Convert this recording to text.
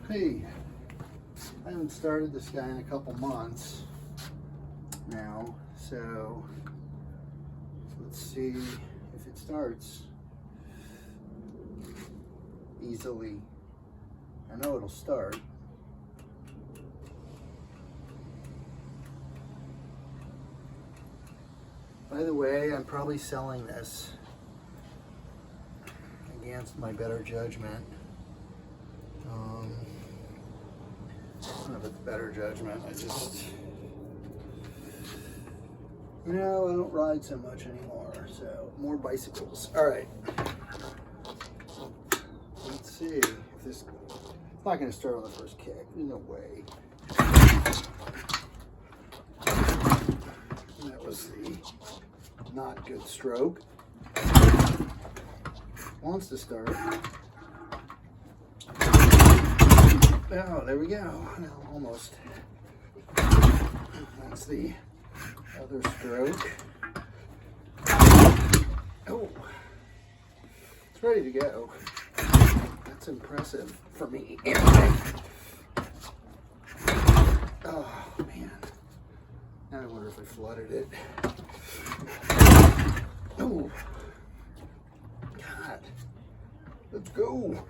Hey, I haven't started this guy in a couple months now, so let's see if it starts easily. I know it'll start. By the way, I'm probably selling this against my better judgment. I don't know if it's better judgment. I just, I don't ride so much anymore. So more bicycles. All right. Let's see if this. It's not going to start on the first kick. No way. That was the not good stroke. Wants to start. Oh, there we go. Almost. That's the other stroke. Oh, it's ready to go. That's impressive for me. Anyway. Oh, man. Now I wonder if I flooded it. Oh, God. Let's go.